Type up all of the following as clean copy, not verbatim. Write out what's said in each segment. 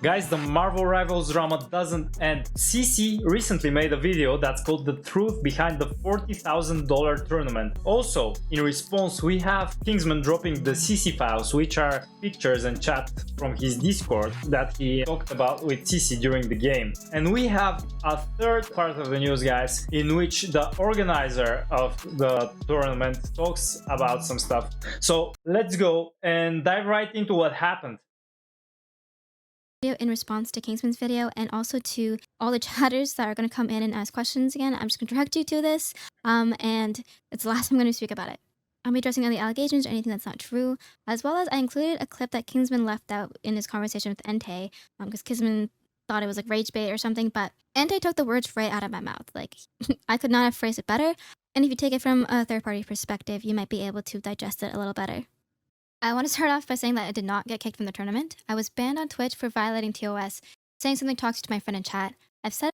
Guys, the Marvel Rivals drama doesn't end. Cece recently made a video that's called The Truth Behind the $40,000 Tournament. Also, in response, we have Kingsman dropping the Cece files, which are pictures and chat from his Discord that he talked about with Cece during the game. And we have a third part of the news, guys, in which the organizer of the tournament talks about some stuff. So let's go and dive right into what happened. In response to Kingsman's video, and also to all the chatters that are going to come in and ask questions again. I'm just going to direct you to this, and it's the last I'm going to speak about it. I'll be addressing any allegations or anything that's not true, as well as I included a clip that Kingsman left out in his conversation with Entei, because Kingsman thought it was like rage bait or something, but Entei took the words right out of my mouth. Like, I could not have phrased it better, and if you take it from a third-party perspective, you might be able to digest it a little better. I want to start off by saying that I did not get kicked from the tournament. I was banned on Twitch for violating TOS, saying something toxic to my friend in chat. I've said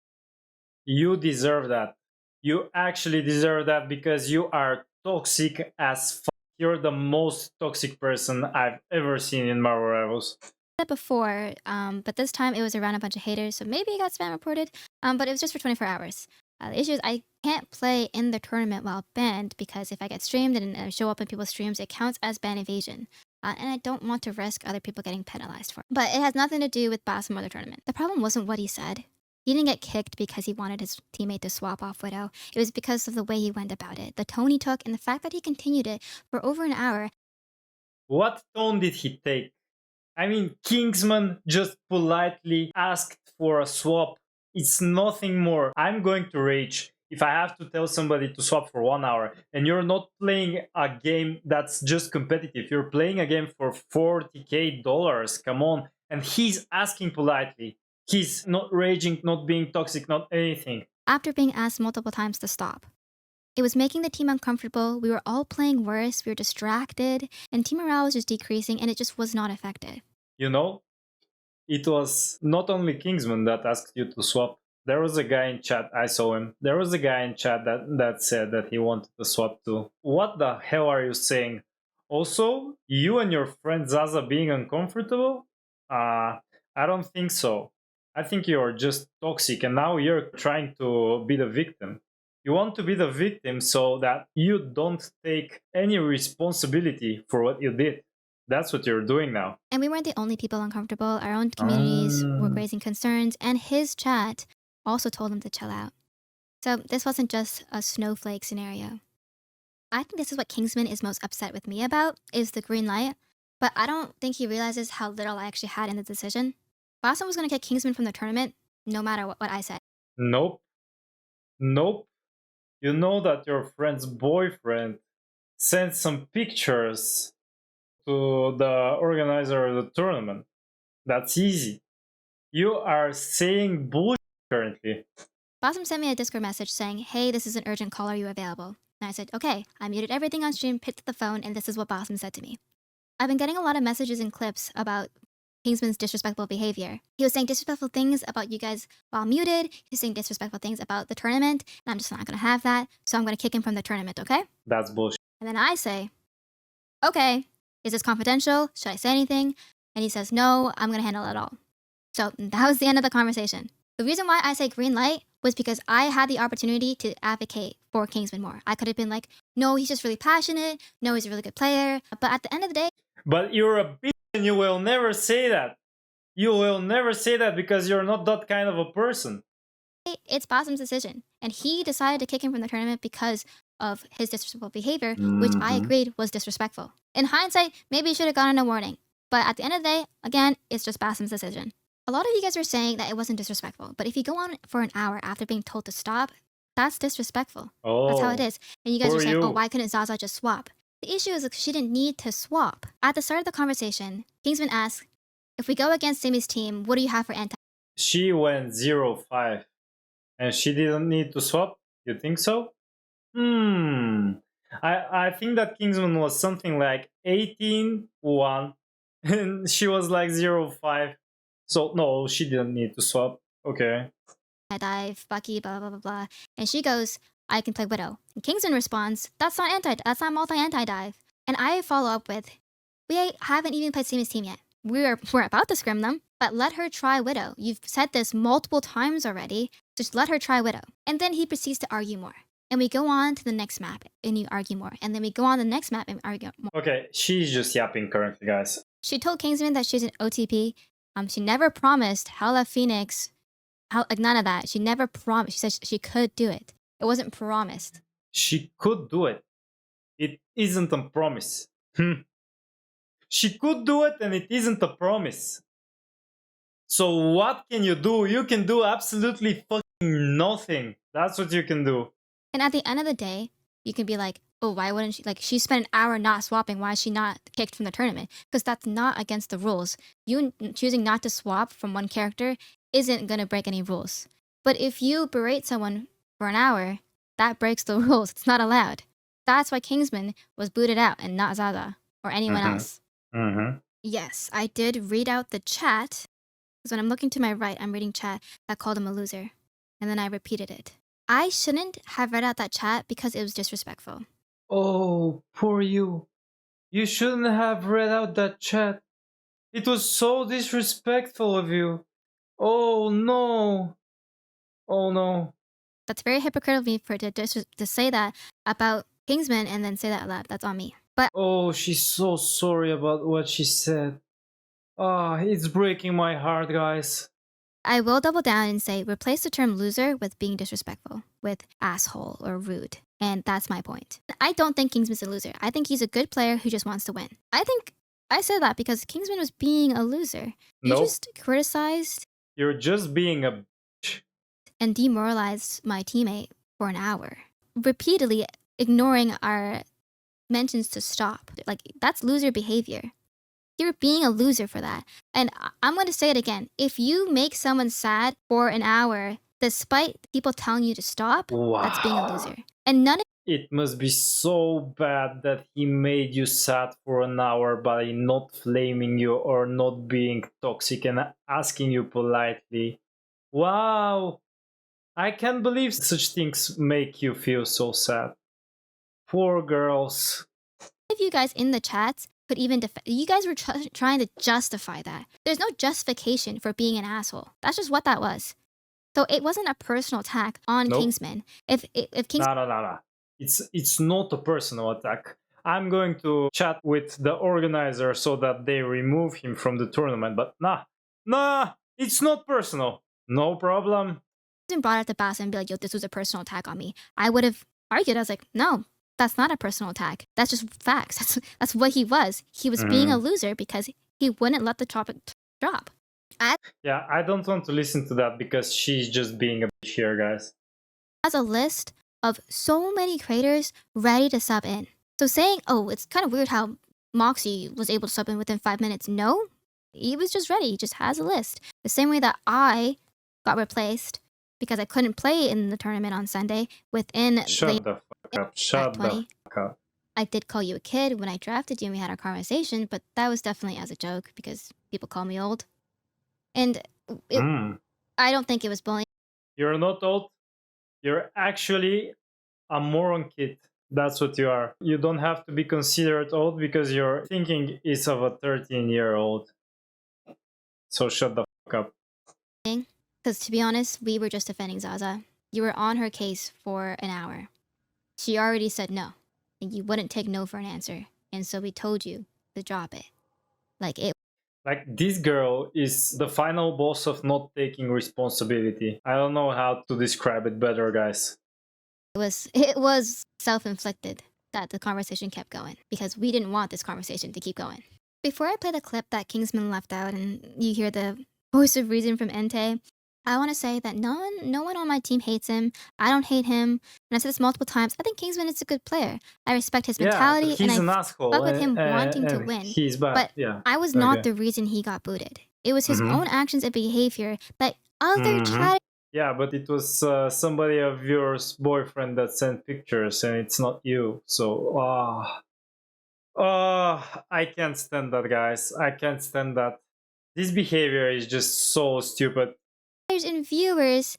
You deserve that. You actually deserve that because you are toxic as fuck. You're the most toxic person I've ever seen in Marvel Rivals. it before, but this time it was around a bunch of haters, so maybe it got spam reported, but it was just for 24 hours. The issue is I can't play in the tournament while banned because if I get streamed and show up in people's streams, it counts as ban evasion. And I don't want to risk other people getting penalized for it. But it has nothing to do with Basim or the tournament. The problem wasn't what he said. He didn't get kicked because he wanted his teammate to swap off Widow. It was because of the way he went about it, the tone he took, and the fact that he continued it for over an hour. What tone did he take? I mean, Kingsman just politely asked for a swap. It's nothing more. I'm going to rage if I have to tell somebody to swap for 1 hour and you're not playing a game that's just competitive. You're playing a game for $40,000. Come on. And he's asking politely. He's not raging, not being toxic, not anything. After being asked multiple times to stop. It was making the team uncomfortable. We were all playing worse. We were distracted. And team morale was just decreasing and it just was not effective. You know, it was not only Kingsman that asked you to swap. There was a guy in chat, I saw him. There was a guy in chat that said that he wanted to swap too. What the hell are you saying? Also, you and your friend Zaza being uncomfortable? I don't think so. I think you're just toxic and now you're trying to be the victim. You want to be the victim so that you don't take any responsibility for what you did. That's what you're doing now. And we weren't the only people uncomfortable. Our own communities were raising concerns, and his chat also told him to chill out. So this wasn't just a snowflake scenario. I think this is what Kingsman is most upset with me about, is the green light, but I don't think he realizes how little I actually had in the decision. Boston was going to kick Kingsman from the tournament, no matter what I said. Nope. Nope. You know that your friend's boyfriend sent some pictures to the organizer of the tournament. That's easy. You are saying bullshit currently. Boston sent me a Discord message saying, hey, this is an urgent call, are you available? And I said, okay. I muted everything on stream, picked up the phone, and this is what Boston said to me. I've been getting a lot of messages and clips about Kingsman's disrespectful behavior. He was saying disrespectful things about you guys while muted. He's saying disrespectful things about the tournament, and I'm just not going to have that, so I'm going to kick him from the tournament, okay? That's bullshit. And then I say, okay, is this confidential? Should I say anything? And he says, no, I'm going to handle it all. So that was the end of the conversation. The reason why I say green light was because I had the opportunity to advocate for Kingsman more. I could have been like, no, he's just really passionate. No, he's a really good player. But at the end of the day... But you're a bitch and you will never say that. You will never say that because you're not that kind of a person. It's Bosum's decision. And he decided to kick him from the tournament because of his disrespectful behavior, which I agreed was disrespectful. In hindsight, maybe he should have gotten a warning. But at the end of the day, again, it's just Bosum's decision. A lot of you guys are saying that it wasn't disrespectful, but if you go on for an hour after being told to stop, that's disrespectful. Oh, that's how it is. And you guys are saying, you. oh, why couldn't Zaza just swap? The issue is that she didn't need to swap. At the start of the conversation, Kingsman asked, if we go against Simi's team, what do you have for anti? She went 0-5 and she didn't need to swap? You think so? I think that Kingsman was something like 18-1 and she was like 0-5. So no, she didn't need to swap. Okay. I dive, Bucky, blah, blah, blah, blah. And she goes, I can play Widow. And Kingsman responds, that's not multi-anti-dive. And I follow up with, we haven't even played Simi's team yet. We're about to scrim them. but let her try Widow. You've said this multiple times already. Just let her try Widow. And then he proceeds to argue more. And we go on to the next map and you argue more. And then we go on to the next map and argue more. Okay, she's just yapping currently, guys. She told Kingsman that she's an OTP. She never promised Hella Phoenix, like none of that. She never promised. She said she could do it. It wasn't promised. She could do it. It isn't a promise. She could do it and it isn't a promise. So what can you do? You can do absolutely fucking nothing. That's what you can do. And at the end of the day, you can be like, oh, why wouldn't she? Like, she spent an hour not swapping. Why is she not kicked from the tournament? Because that's not against the rules. You choosing not to swap from one character isn't going to break any rules. But if you berate someone for an hour, that breaks the rules. It's not allowed. That's why Kingsman was booted out and not Zaza or anyone else. Yes, I did read out the chat. Because when I'm looking to my right, I'm reading chat that called him a loser. And then I repeated it. I shouldn't have read out that chat because it was disrespectful. Oh, poor you. You shouldn't have read out that chat. It was so disrespectful of you. Oh no. Oh no. That's very hypocritical of me for to say that about Kingsman and then say that aloud. That's on me. But oh, she's so sorry about what she said. Ah, it's breaking my heart, guys. I will double down and say replace the term loser with being disrespectful, with asshole or rude. And that's my point. I don't think Kingsman's a loser. I think he's a good player who just wants to win. I think I said that because Kingsman was being a loser. You just criticized. You're just being a bitch. And demoralized my teammate for an hour. Repeatedly ignoring our mentions to stop. Like, that's loser behavior. You're being a loser for that. And I'm going to say it again. If you make someone sad for an hour, despite people telling you to stop, that's being a loser. And none of it must be so bad that he made you sad for an hour by not flaming you or not being toxic and asking you politely. Wow! I can't believe such things make you feel so sad. Poor girls. If you guys in the chats could even you guys were trying to justify that. There's no justification for being an asshole. That's just what that was. So it wasn't a personal attack on Kingsman. If Kingsman... No. It's not a personal attack. I'm going to chat with the organizer so that they remove him from the tournament. But nah, it's not personal. No problem. Brought it to Bass and be like, yo, this was a personal attack on me. I would have argued. I was like, no, that's not a personal attack. That's just facts. That's what he was. He was being a loser because he wouldn't let the topic drop. Yeah, I don't want to listen to that because she's just being a bitch here, guys. Has a list of so many creators ready to sub in. So saying, oh, it's kind of weird how Moxie was able to sub in within 5 minutes. No, he was just ready. He just has a list. The same way that I got replaced because I couldn't play in the tournament on Sunday within... Shut the fuck up. Shut the fuck up. I did call you a kid when I drafted you and we had our conversation, but that was definitely as a joke because people call me old. And I don't think it was bullying. You're not old. You're actually a moron kid. That's what you are. You don't have to be considered old because your thinking is of a 13-year-old. So shut the fuck up. Because to be honest, we were just defending Zaza. You were on her case for an hour. She already said no, and you wouldn't take no for an answer. And so we told you to drop it. Like this girl is the final boss of not taking responsibility. I don't know how to describe it better, guys. It was self-inflicted that the conversation kept going because we didn't want this conversation to keep going. Before I play the clip that Kingsman left out and you hear the voice of reason from Entei, I want to say that no one on my team hates him. I don't hate him. And I've said this multiple times. I think Kingsman is a good player. I respect his mentality and I fuck with him wanting to win. He's bad. But I was not the reason he got booted. It was his own actions and behavior that other chat... Yeah, but it was somebody of yours boyfriend that sent pictures and it's not you. So, I can't stand that, guys. I can't stand that. This behavior is just so stupid. And viewers,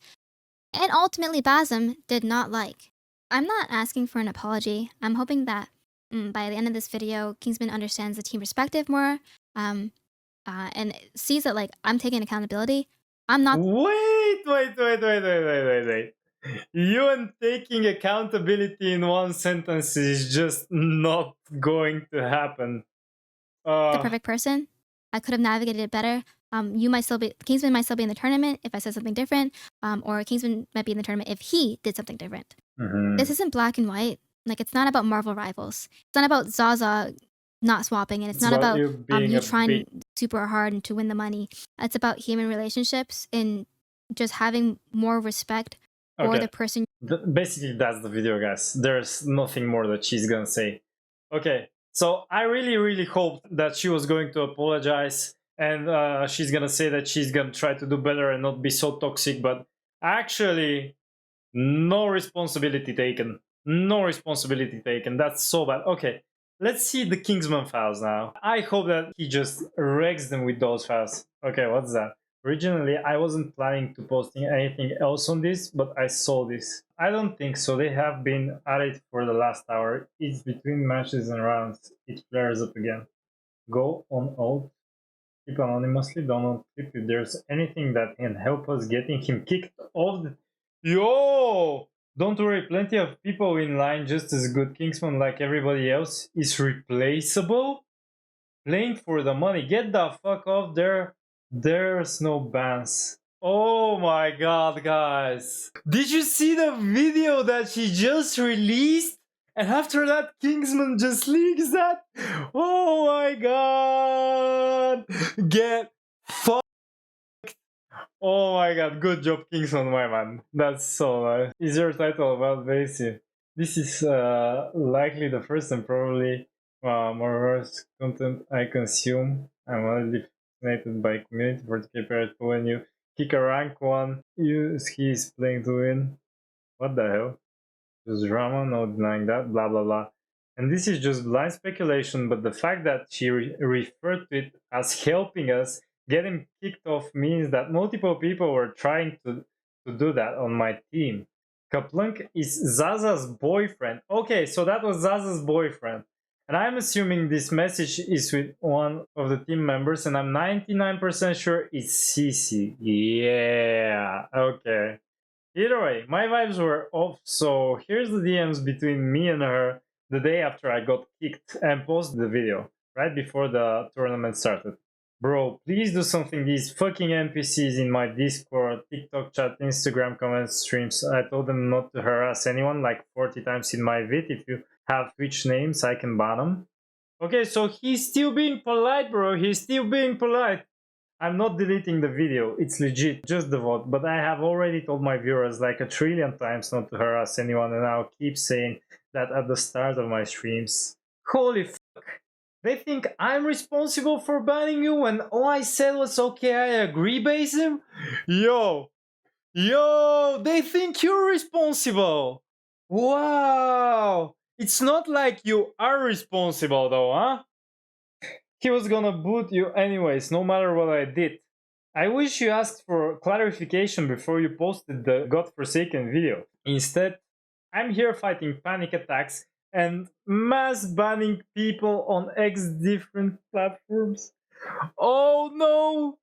and ultimately Basm, did not like. I'm not asking for an apology. I'm hoping that by the end of this video, Kingsman understands the team perspective more. and sees that like I'm taking accountability. I'm not Wait. You and taking accountability in one sentence is just not going to happen. the perfect person. I could have navigated it better. You might still be Kingsman might still be in the tournament if I said something different, or Kingsman might be in the tournament if he did something different. This isn't black and white. Like it's not about Marvel rivals. It's not about Zaza not swapping, and it's not about you being you a trying big. super hard and to win the money. It's about human relationships and just having more respect for Okay. the person. Basically, that's the video, guys. There's nothing more that she's gonna say. Okay, so I really hoped that she was going to apologize and she's gonna say that she's gonna try to do better and not be so toxic, but actually, no responsibility taken. No responsibility taken. That's so bad. Okay, let's see the Kingsman files now. I hope that he just wrecks them with those files. Okay, what's that? Originally, I wasn't planning to posting anything else on this, but I saw this. I don't think so. They have been at it for the last hour. It's between matches and rounds. It flares up again. Go on alt. Keep anonymously. Don't click if there's anything that can help us getting him kicked off the... Yo! Don't worry, plenty of people in line just as good. Kingsman, like everybody else, is replaceable. Playing for the money. Get the fuck off there. There's no bans. Oh my god, guys. Did you see the video that she just released? And after that, Kingsman just leaks that. Oh my god. Get fucked. Oh my god, good job, Kingsman, my man. That's so nice. Is your title about basic? This is likely the first and probably more worst content I consume. I'm already fascinated by community for the KPR when you kick a rank one, he's playing to win. What the hell? Just drama, no denying that, blah blah blah. And this is just blind speculation, but the fact that she referred to it as helping us getting kicked off means that multiple people were trying to do that on my team. Kaplunk is Zaza's boyfriend. Okay, so that was Zaza's boyfriend. And I'm assuming this message is with one of the team members, and I'm 99% sure it's Cece. Yeah, okay. Either way, my vibes were off, so here's the DMs between me and her the day after I got kicked and posted the video, right before the tournament started. Bro, please do something. These fucking NPCs in my Discord, TikTok chat, Instagram comments, streams, I told them not to harass anyone like 40 times in my vid. If you have Twitch names, I can ban them. Okay, so he's still being polite, bro. He's still being polite. I'm not deleting the video, it's legit, just the vote, but I have already told my viewers like a trillion times not to harass anyone, and I'll keep saying that at the start of my streams. Holy fuck. They think I'm responsible for banning you when all I said was okay, I agree, Basim? Yo, they think you're responsible. Wow. It's not like you are responsible though, huh? He was gonna boot you anyways, no matter what I did. I wish you asked for clarification before you posted the godforsaken video. Instead, I'm here fighting panic attacks and mass banning people on X different platforms. Oh no!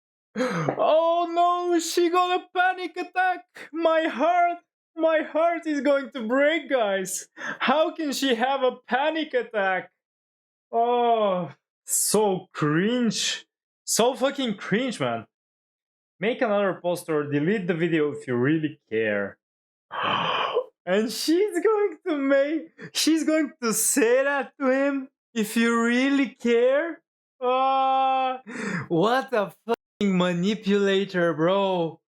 Oh no, she got a panic attack! My heart is going to break, guys! How can she have a panic attack? Oh, so cringe. So fucking cringe, man. Make another post or delete the video if you really care. And she's going to say that to him if you really care. Ah, what a fucking manipulator, bro.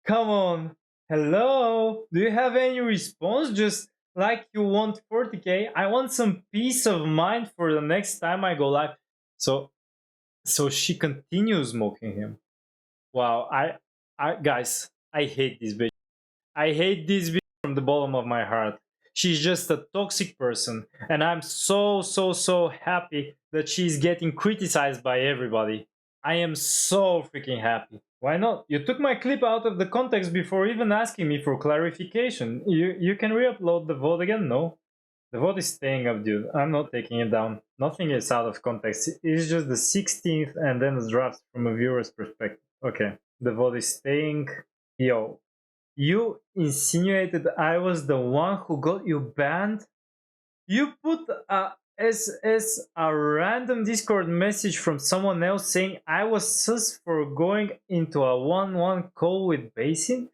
Come on. Hello? Do you have any response? Just like you want 40k, I want some peace of mind for the next time I go live. So she continues mocking him. Wow, I guys, I hate this bitch. I hate this bitch from the bottom of my heart. She's just a toxic person, and I'm so happy that she's getting criticized by everybody. I am so freaking happy. Why not? You took my clip out of the context before even asking me for clarification. You can re-upload the vote again, no? The vote is staying up, dude. I'm not taking it down. Nothing is out of context. It's just the 16th and then the draft from a viewer's perspective. Okay. The vote is staying. Yo. You insinuated I was the one who got you banned? You put as a random Discord message from someone else saying I was sus for going into a 1-1 call with Basim?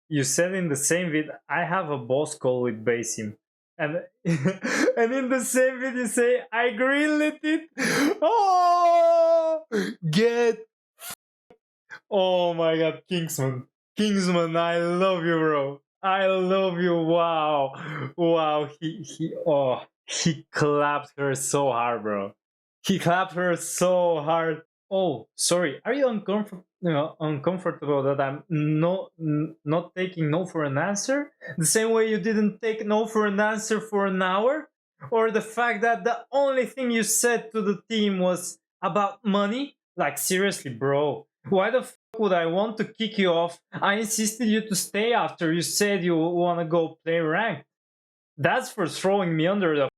You said in the same vid, I have a boss call with Basim. And and in the same video you say, I greenlit it. Oh, get. Oh my god, Kingsman. Kingsman, I love you, bro. I love you. Wow. Wow. He clapped her so hard, bro. He clapped her so hard. Oh, sorry. Are you uncomfortable that I'm not taking no for an answer? The same way you didn't take no for an answer for an hour? Or the fact that the only thing you said to the team was about money? Like, seriously, bro. Why the fuck would I want to kick you off? I insisted you to stay after you said you want to go play ranked. That's for throwing me under the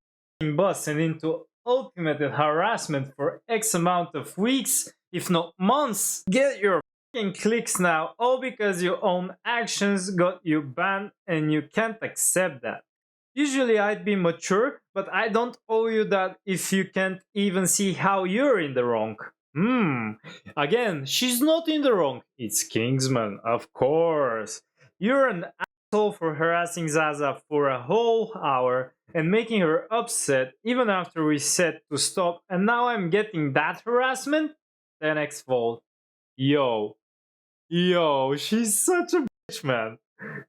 bus and into ultimate harassment for X amount of weeks, if not months. Get your fucking clicks now, all because your own actions got you banned and you can't accept that. Usually I'd be mature, but I don't owe you that if you can't even see how you're in the wrong. Again, she's not in the wrong. It's Kingsman, of course. You're an asshole for harassing Zaza for a whole hour and making her upset even after we said to stop, and now I'm getting that harassment? 10x fault. Yo, she's such a bitch, man.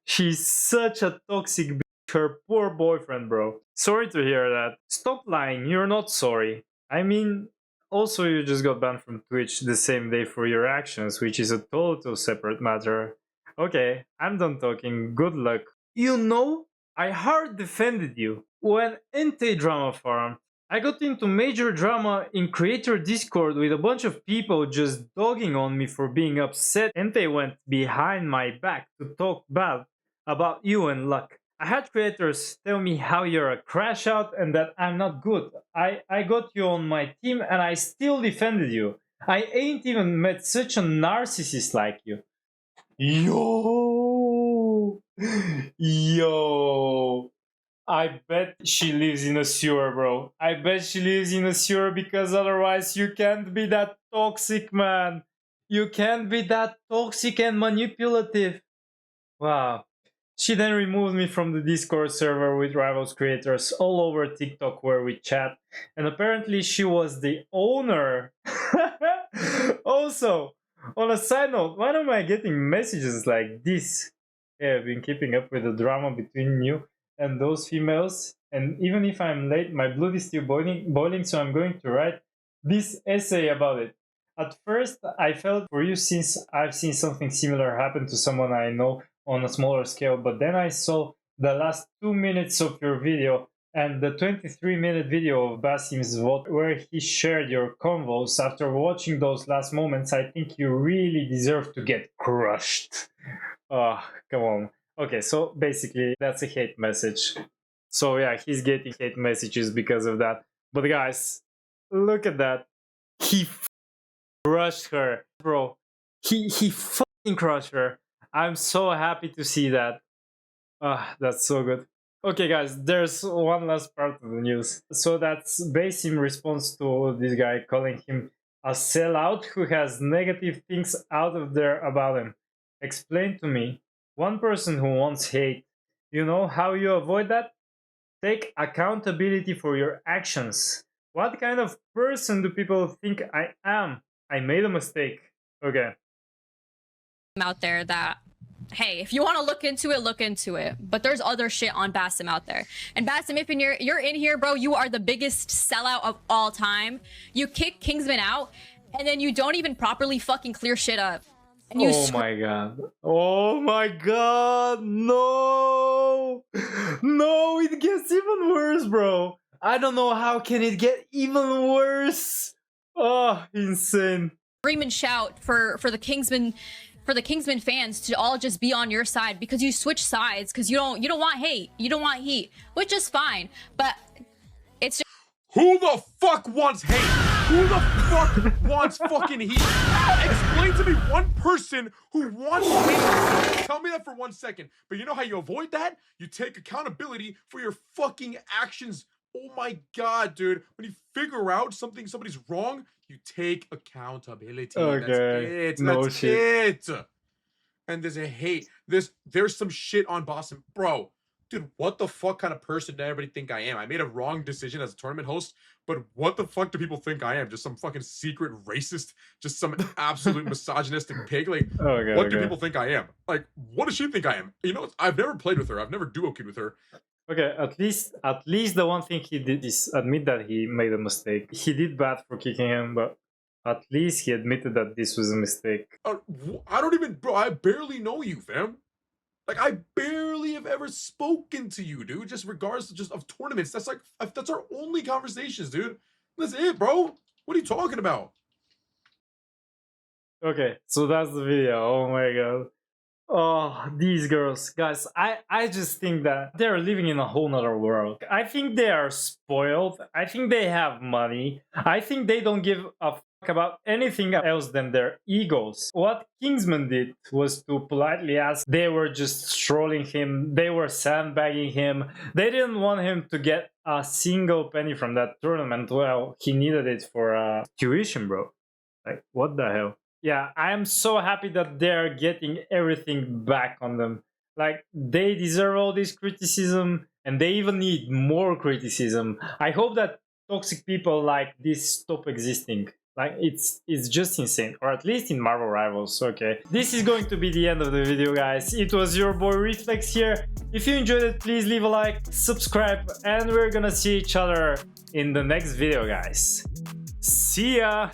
She's such a toxic bitch. Her poor boyfriend, bro. Sorry to hear that. Stop lying, you're not sorry. I mean, also you just got banned from Twitch the same day for your actions, which is a total separate matter. Okay, I'm done talking. Good luck. You know, I hard defended you when Entei Drama Farm. I got into major drama in creator Discord with a bunch of people just dogging on me for being upset, and they went behind my back to talk bad about you and Luck. I had creators tell me how you're a crash out and that I'm not good. I got you on my team and I still defended you. I ain't even met such a narcissist like you. Yo! Yo! I bet she lives in a sewer, bro. I bet she lives in a sewer because otherwise you can't be that toxic, man. You can't be that toxic and manipulative. Wow. She then removed me from the Discord server with rivals creators all over TikTok where we chat. And apparently she was the owner. Also, on a side note, why am I getting messages like this? Yeah, I've been keeping up with the drama between you and those females. And even if I'm late, my blood is still boiling, so I'm going to write this essay about it. At first, I felt for you since I've seen something similar happen to someone I know on a smaller scale, but then I saw the last 2 minutes of your video and the 23-minute video of Basim's vote where he shared your convos. After watching those last moments, I think you really deserve to get crushed. Oh, come on. Okay, so basically that's a hate message. So yeah, he's getting hate messages because of that. But guys, look at that. He crushed her, bro. He fucking crushed her. I'm so happy to see that. Ah, that's so good. Okay, guys, there's one last part of the news. So that's based in response to this guy calling him a sellout who has negative things out of there about him. Explain to me, one person who wants hate, you know how you avoid that? Take accountability for your actions. What kind of person do people think I am? I made a mistake. Okay. Out there that, hey, if you want to look into it. But there's other shit on Basim out there. And Basim, if you're in here, bro, you are the biggest sellout of all time. You kick Kingsman out, and then you don't even properly fucking clear shit up. And you oh my god. Oh my god. No. No, it gets even worse, bro. I don't know how can it get even worse. Oh, insane. scream and shout for the Kingsman for the Kingsman fans to all just be on your side because you switch sides because you don't want hate, you don't want heat, which is fine. But it's just Who the fuck wants hate? Who the fuck wants fucking heat? Explain to me one person who wants hate. Tell me that for 1 second. But you know how you avoid that? You take accountability for your fucking actions. Oh my god, dude. When you figure out somebody's wrong, you take accountability. Okay. That's it. No That's shit. it. And there's a hate. There's some shit on Boston. Bro, dude, what the fuck kind of person did everybody think I am? I made a wrong decision as a tournament host, but what the fuck do people think I am? Just some fucking secret racist? Just some absolute misogynistic pig? Like, Okay, what do okay. people think I am? Like, what does she think I am? You know, I've never played with her. I've never duo-queued with her. Okay, at least the one thing he did is admit that he made a mistake. He did bad for kicking him, but at least he admitted that this was a mistake. I don't even, bro, I barely know you, fam. Like, I barely have ever spoken to you, dude. Just regardless of tournaments. That's like, that's our only conversations, dude. That's it, bro. What are you talking about? Okay, so that's the video. Oh my god. Oh, these girls. Guys, I just think that they're living in a whole nother world. I think they are spoiled. I think they have money. I think they don't give a fuck about anything else than their egos. What Kingsman did was to politely ask. They were just trolling him. They were sandbagging him. They didn't want him to get a single penny from that tournament. Well, he needed it for tuition, bro. Like, what the hell? Yeah, I am so happy that they're getting everything back on them. Like, they deserve all this criticism, and they even need more criticism. I hope that toxic people like this stop existing. Like, it's just insane. Or at least in Marvel Rivals, okay. This is going to be the end of the video, guys. It was your boy Reflex here. If you enjoyed it, please leave a like, subscribe, and we're gonna see each other in the next video, guys. See ya!